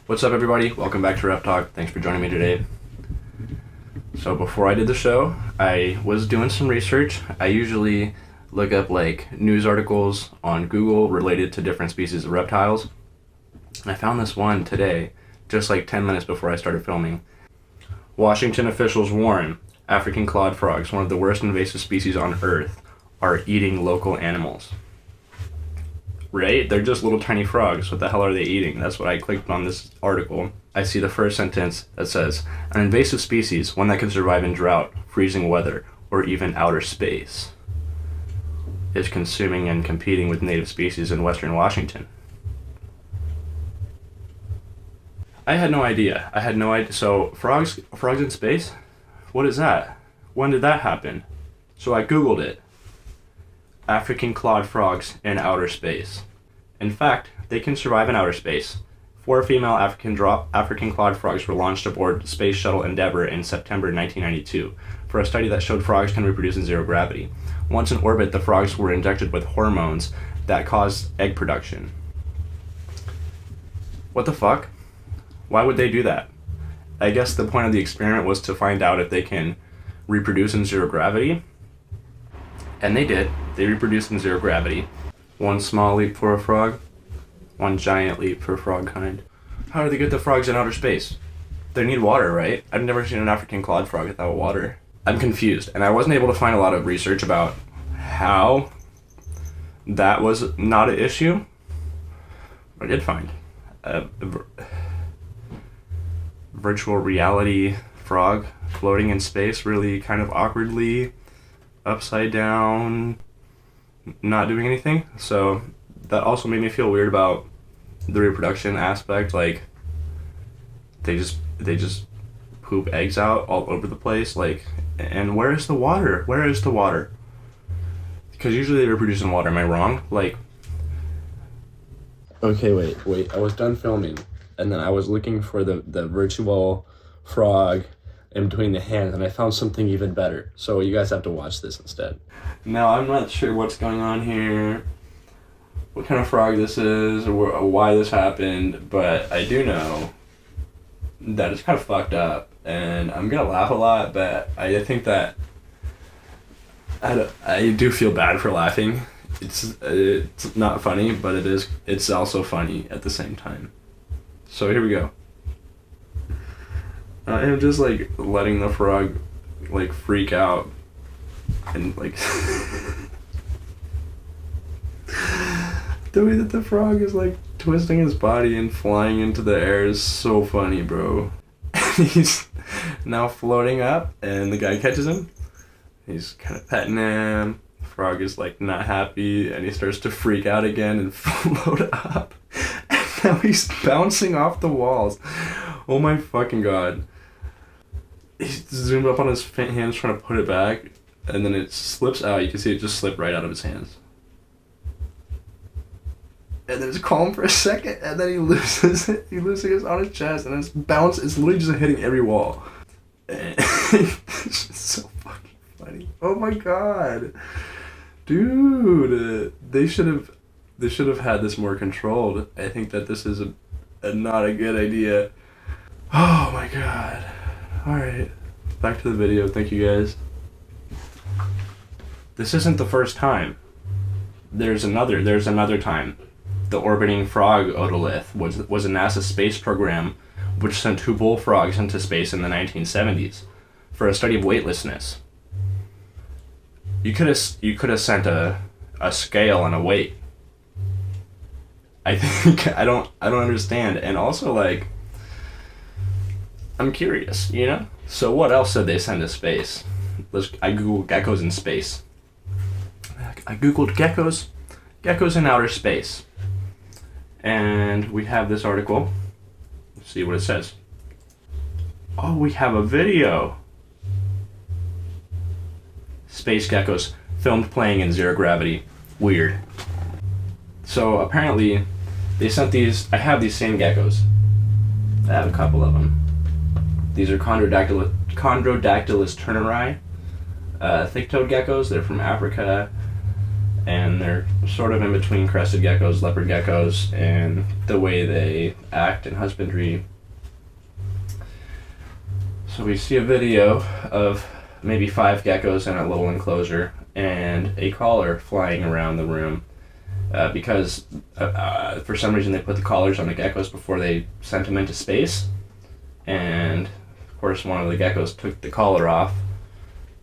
What's up, everybody? Welcome back to Rep Talk. Thanks for joining me today. So before I did the show, I was doing some research. I usually look up like news articles on Google related to different species of reptiles. And I found this one today, just like 10 minutes before I started filming. Washington officials warn African clawed frogs, one of the worst invasive species on Earth, are eating local animals. Right? They're just little tiny frogs. What the hell are they eating? That's what I clicked on this article. I see the first sentence that says, an invasive species, one that can survive in drought, freezing weather, or even outer space, is consuming and competing with native species in western Washington. I had no idea. So frogs in space? What is that? When did that happen? So I Googled it. African clawed frogs in outer space. In fact, they can survive in outer space. 4 female African clawed frogs were launched aboard Space Shuttle Endeavour in September 1992 for a study that showed frogs can reproduce in zero gravity. Once in orbit, the frogs were injected with hormones that caused egg production. What the fuck? Why would they do that? I guess the point of the experiment was to find out if they can reproduce in zero gravity. And they did. They reproduced in zero gravity. One small leap for a frog, one giant leap for frog kind. How do they get the frogs in outer space? They need water, right? I've never seen an African clawed frog without water. I'm confused, and I wasn't able to find a lot of research about how that was not an issue. I did find a virtual reality frog floating in space, really kind of awkwardly, upside down, not doing anything. So that also made me feel weird about the reproduction aspect. Like they just poop eggs out all over the place. Like, and where is the water? Where is the water? Because usually they reproduce in water. Am I wrong? Like, okay, wait. I was done filming, and then I was looking for the virtual frog in between the hands, and I found something even better. So you guys have to watch this instead. Now, I'm not sure what's going on here, what kind of frog this is, or why this happened, but I do know that it's kind of fucked up, and I'm gonna laugh a lot, but I think that I do feel bad for laughing. It's not funny, but it's also funny at the same time. So here we go. I am just like letting the frog like freak out and like the way that the frog is like twisting his body and flying into the air is so funny, bro. He's now floating up and the guy catches him. He's kind of petting him. The frog is like not happy and he starts to freak out again and float up. And now he's bouncing off the walls. Oh my fucking god. He zoomed up on his hands trying to put it back, and then it slips out. You can see it just slip right out of his hands. And then it's calm for a second, and then he loses it. He loses it on his chest, and it's literally just hitting every wall. And it's just so fucking funny. Oh my god. Dude, they should have had this more controlled. I think that this is not a good idea. Oh my god. Alright, back to the video. Thank you guys. This isn't the first time. There's another time. The Orbiting Frog Otolith was a NASA space program which sent 2 bullfrogs into space in the 1970s for a study of weightlessness. You could have sent a scale and a weight. I think I don't understand, and also like I'm curious, you know? So what else did they send to space? I googled geckos in space. I googled geckos in outer space. And we have this article. Let's see what it says. Oh, we have a video. Space geckos filmed playing in zero gravity. Weird. So apparently they sent these. I have these same geckos. I have a couple of them. These are Chondrodactylus turneri, thick-toed geckos. They're from Africa, and they're sort of in between crested geckos, leopard geckos, and the way they act in husbandry. So we see a video of maybe 5 geckos in a little enclosure and a collar flying around the room because for some reason they put the collars on the geckos before they sent them into space, and of course one of the geckos took the collar off.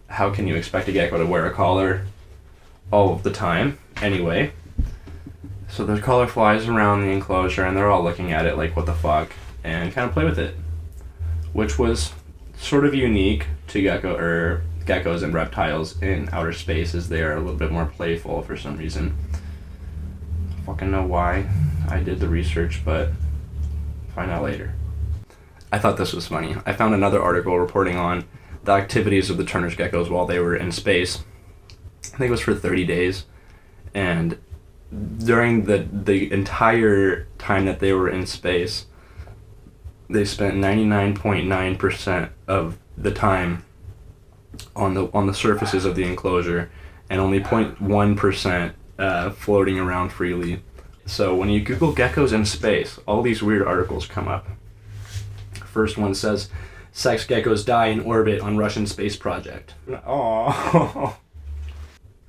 How can you expect a gecko to wear a collar all of the time anyway? So the collar flies around the enclosure and they're all looking at it like, what the fuck, and kind of play with it, which was sort of unique to geckos and reptiles in outer space, as they are a little bit more playful for some reason. I fucking know why. I did the research, but find out later. I thought this was funny. I found another article reporting on the activities of the Turner's geckos while they were in space. I think it was for 30 days, and during the entire time that they were in space, they spent 99.9% of the time on the surfaces of the enclosure, and only 0.1% floating around freely. So when you Google geckos in space, all these weird articles come up. First one says, sex geckos die in orbit on Russian space project. Aww.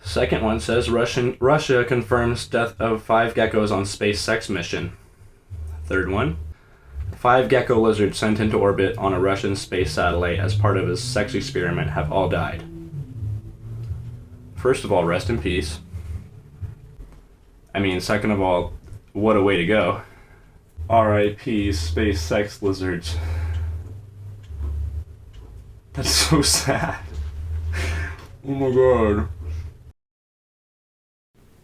Second one says, Russia confirms death of 5 geckos on space sex mission. Third one, 5 gecko lizards sent into orbit on a Russian space satellite as part of a sex experiment have all died. First of all, rest in peace. I mean, second of all, what a way to go. R.I.P. space sex lizards. That's so sad. Oh my god.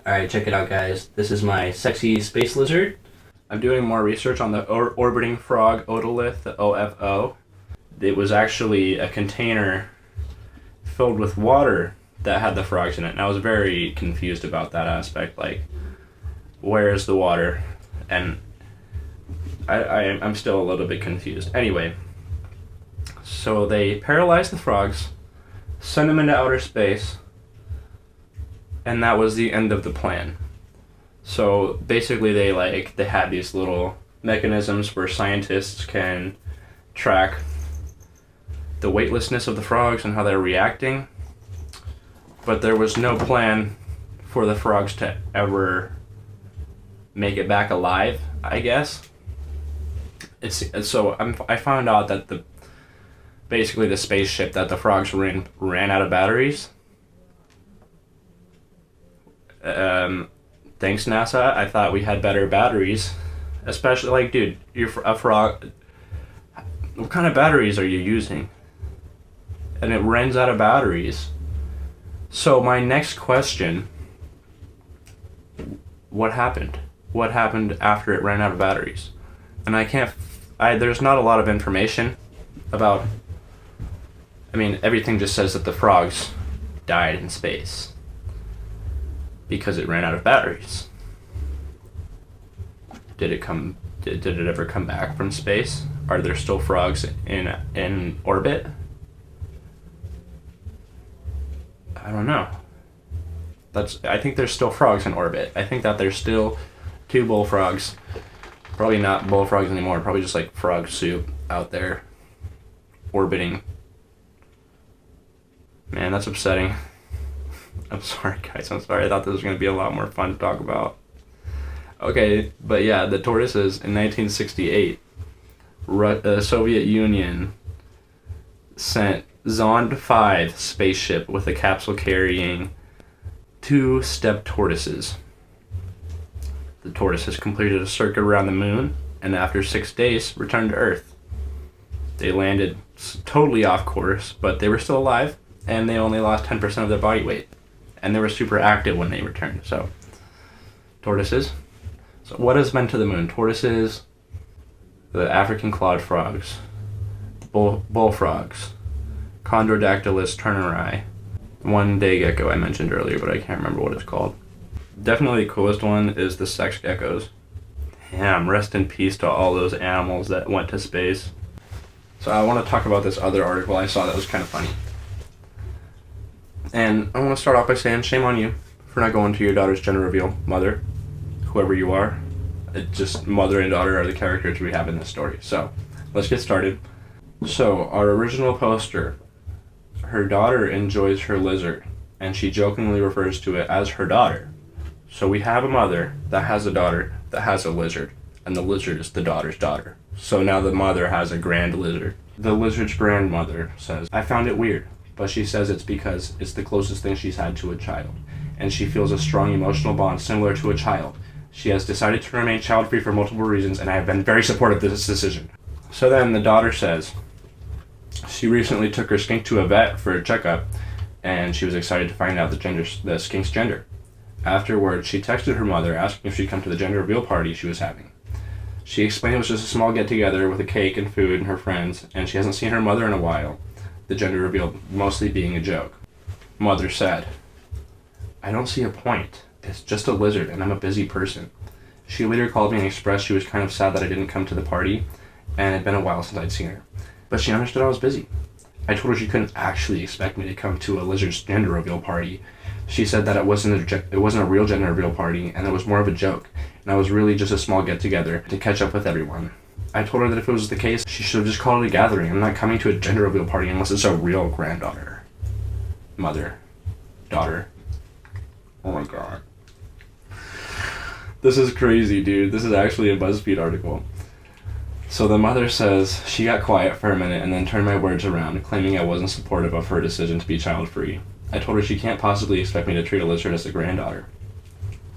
Alright, check it out, guys. This is my sexy space lizard. I'm doing more research on the Orbiting Frog Otolith, the OFO. It was actually a container filled with water that had the frogs in it, and I was very confused about that aspect. Like, where is the water? And I'm still a little bit confused. Anyway, so they paralyzed the frogs, sent them into outer space, and that was the end of the plan. So basically they had these little mechanisms where scientists can track the weightlessness of the frogs and how they're reacting, but there was no plan for the frogs to ever make it back alive, I guess. I found out that basically the spaceship that the frogs were in ran out of batteries. Thanks, NASA. I thought we had better batteries. Especially, like, dude, you're a frog. What kind of batteries are you using? And it runs out of batteries. So my next question, what happened? What happened after it ran out of batteries? And there's not a lot of information about, I mean, everything just says that the frogs died in space because it ran out of batteries. Did it ever come back from space? Are there still frogs in orbit? I don't know. I think there's still frogs in orbit. I think that there's still 2 bullfrogs. Probably not bullfrogs anymore, probably just like frog soup out there orbiting. Man, that's upsetting. I'm sorry, guys. I'm sorry. I thought this was going to be a lot more fun to talk about. Okay, but yeah, the tortoises in 1968, the Soviet Union sent Zond 5 spaceship with a capsule carrying 2 steppe tortoises. The tortoises completed a circuit around the moon, and after 6 days, returned to Earth. They landed totally off course, but they were still alive, and they only lost 10% of their body weight. And they were super active when they returned. So, tortoises. So what has been to the moon? Tortoises, the African clawed frogs, the bullfrogs, Chondrodactylus turneri, one day gecko I mentioned earlier, but I can't remember what it's called. Definitely the coolest one is the sex geckos. Damn, rest in peace to all those animals that went to space. So I want to talk about this other article I saw that was kind of funny. And I want to start off by saying shame on you We're not going to your daughter's gender reveal, mother, whoever you are. It's just mother and daughter are the characters we have in this story. So, let's get started. So, our original poster, her daughter enjoys her lizard, and she jokingly refers to it as her daughter. So we have a mother that has a daughter that has a lizard, and the lizard is the daughter's daughter. So now the mother has a grand lizard. The lizard's grandmother says, I found it weird, but she says it's because it's the closest thing she's had to a child, and she feels a strong emotional bond similar to a child. She has decided to remain child-free for multiple reasons, and I have been very supportive of this decision. So then the daughter says, she recently took her skink to a vet for a checkup, and she was excited to find out the skink's gender. Afterwards, she texted her mother asking if she'd come to the gender reveal party she was having. She explained it was just a small get-together with a cake and food and her friends, and she hasn't seen her mother in a while, the gender reveal mostly being a joke. Mother said, I don't see a point. It's just a lizard, and I'm a busy person. She later called me and expressed she was kind of sad that I didn't come to the party, and it had been a while since I'd seen her. But she understood I was busy. I told her she couldn't actually expect me to come to a lizard's gender reveal party. She said that it wasn't a real gender reveal party, and it was more of a joke, and I was really just a small get-together to catch up with everyone. I told her that if it was the case, she should have just called it a gathering. I'm not coming to a gender reveal party unless it's a real granddaughter. Mother. Daughter. Oh my god. This is crazy, dude. This is actually a BuzzFeed article. So the mother says she got quiet for a minute and then turned my words around, claiming I wasn't supportive of her decision to be child-free. I told her she can't possibly expect me to treat a lizard as a granddaughter.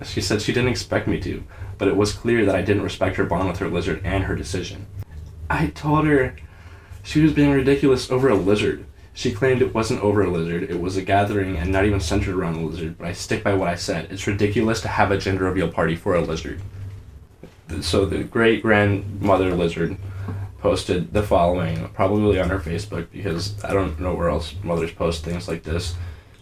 She said she didn't expect me to, but it was clear that I didn't respect her bond with her lizard and her decision. I told her she was being ridiculous over a lizard. She claimed it wasn't over a lizard, it was a gathering and not even centered around the lizard, but I stick by what I said. It's ridiculous to have a gender reveal party for a lizard. So the great-grandmother lizard posted the following, probably on her Facebook, because I don't know where else mothers post things like this.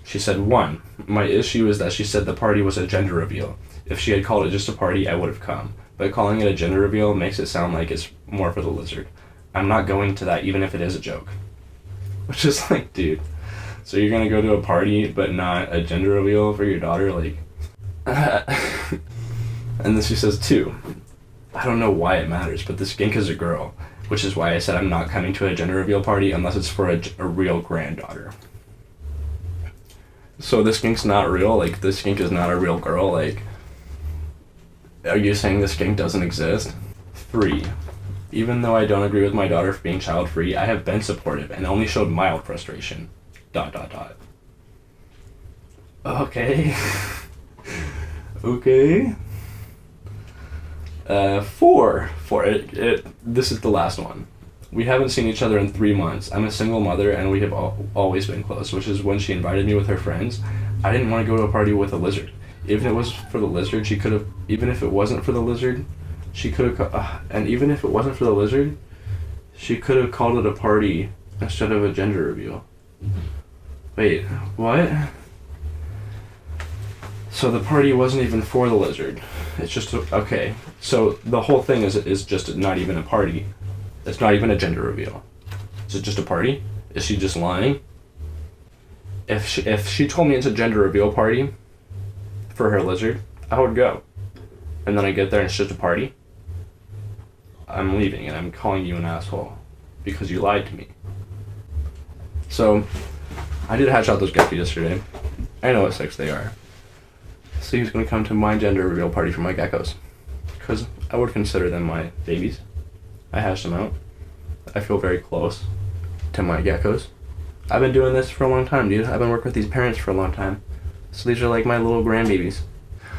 She said, 1. My issue is that she said the party was a gender reveal. If she had called it just a party, I would have come. But calling it a gender reveal makes it sound like it's more for the lizard. I'm not going to that even if it is a joke. Which is like, dude, so you're gonna go to a party but not a gender reveal for your daughter? Like, and then she says, 2. I don't know why it matters, but the skink is a girl, which is why I said I'm not coming to a gender reveal party unless it's for a real granddaughter. So the skink's not real? Like, the skink is not a real girl? Like, are you saying the skink doesn't exist? 3. Even though I don't agree with my daughter for being child-free, I have been supportive and only showed mild frustration. ... Okay. Okay. 4. This is the last one. We haven't seen each other in 3 months. I'm a single mother and we have always been close, which is when she invited me with her friends. I didn't want to go to a party with a lizard. Even if it was for the lizard, she could have, even if it wasn't for the lizard, she could have, and even if it wasn't for the lizard, she could have called it a party instead of a gender reveal. Wait, what? So the party wasn't even for the lizard. It's just, okay. So the whole thing is just not even a party. It's not even a gender reveal. Is it just a party? Is she just lying? If she told me it's a gender reveal party for her lizard, I would go. And then I get there and it's just a party, I'm leaving and I'm calling you an asshole because you lied to me. So I did hatch out those geckos yesterday. I know what sex they are. So he's gonna come to my gender reveal party for my geckos, because I would consider them my babies. I hatched them out. I feel very close to my geckos. I've been doing this for a long time, dude. I've been working with these parents for a long time. So these are like my little grandbabies.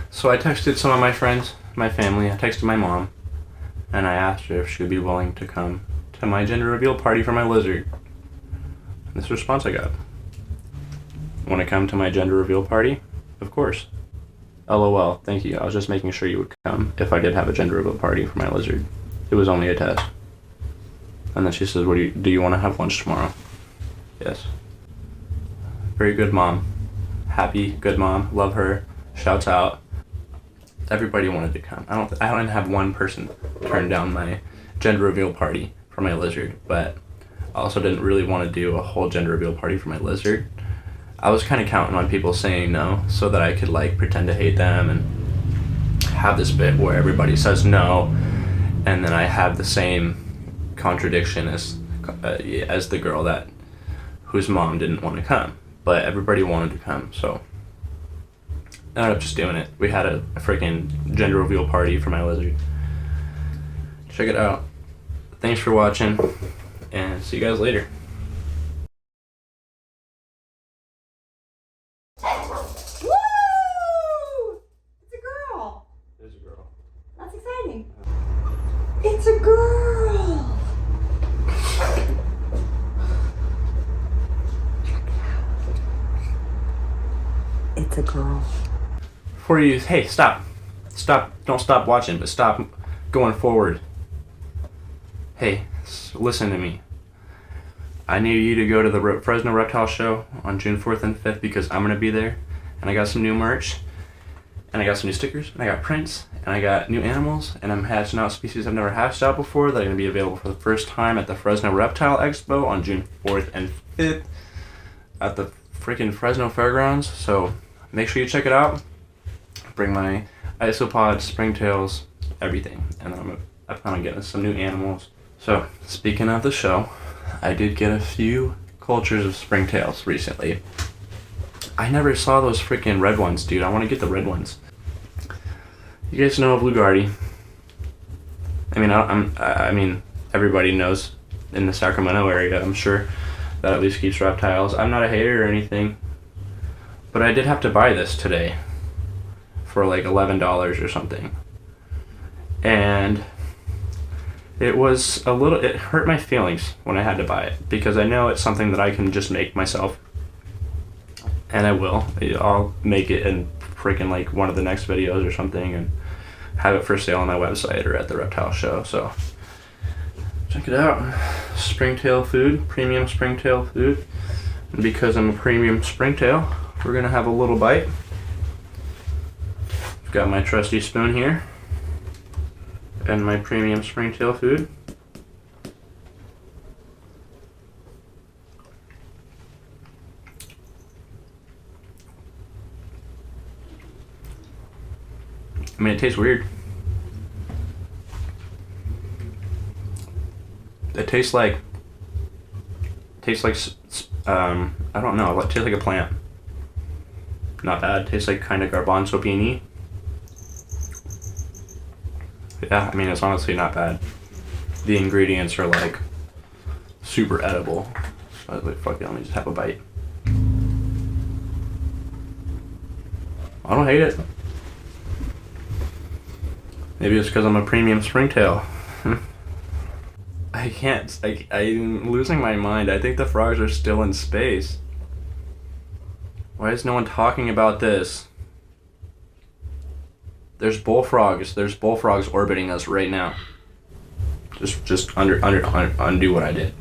So I texted some of my friends, my family. I texted my mom, and I asked her if she would be willing to come to my gender reveal party for my lizard. And this response I got: want to come to my gender reveal party? Of course. LOL, thank you. I was just making sure you would come if I did have a gender reveal party for my lizard. It was only a test. And then she says, do you want to have lunch tomorrow? Yes. Very good mom. Happy, good mom. Love her. Shouts out. Everybody wanted to come. I don't have one person turn down my gender reveal party for my lizard, but I also didn't really want to do a whole gender reveal party for my lizard. I was kind of counting on people saying no so that I could like pretend to hate them and have this bit where everybody says no, and then I have the same contradiction as the girl whose mom didn't want to come, but everybody wanted to come, so I ended up just doing it. We had a freaking gender reveal party for my lizard. Check it out. Thanks for watching, and see you guys later. Woo! It's a girl. There's a girl. That's exciting. It's a girl. It's a girl. Before you, hey, stop. Don't stop watching, but stop going forward. Hey, listen to me. I need you to go to the Fresno Reptile Show on June 4th and 5th because I'm going to be there. And I got some new merch. And I got some new stickers. And I got prints. And I got new animals. And I'm hatching out species I've never hatched out before that are going to be available for the first time at the Fresno Reptile Expo on June 4th and 5th at the freaking Fresno Fairgrounds. So make sure you check it out. Bring my isopods, springtails, everything. And I plan on getting some new animals. So, speaking of the show, I did get a few cultures of springtails recently. I never saw those freaking red ones, dude. I want to get the red ones. You guys know of Lugardi. I mean, everybody knows in the Sacramento area, I'm sure, that at least keeps reptiles. I'm not a hater or anything, but I did have to buy this today for like $11 or something. And it hurt my feelings when I had to buy it because I know it's something that I can just make myself, and I will. I'll make it in freaking like one of the next videos or something and have it for sale on my website or at the reptile show. So check it out. Springtail food, premium springtail food. And because I'm a premium springtail, we're gonna have a little bite. I've got my trusty spoon here and my premium springtail food. I mean, it tastes weird. It tastes like I don't know. It tastes like a plant. Not bad. Tastes like kind of garbanzo beanie. Yeah, I mean, it's honestly not bad. The ingredients are like super edible. So I was like, fuck it, let me just have a bite. I don't hate it. Maybe it's because I'm a premium springtail. I can't, I'm losing my mind. I think the frogs are still in space. Why is no one talking about this? There's bullfrogs orbiting us right now. Just undo what I did.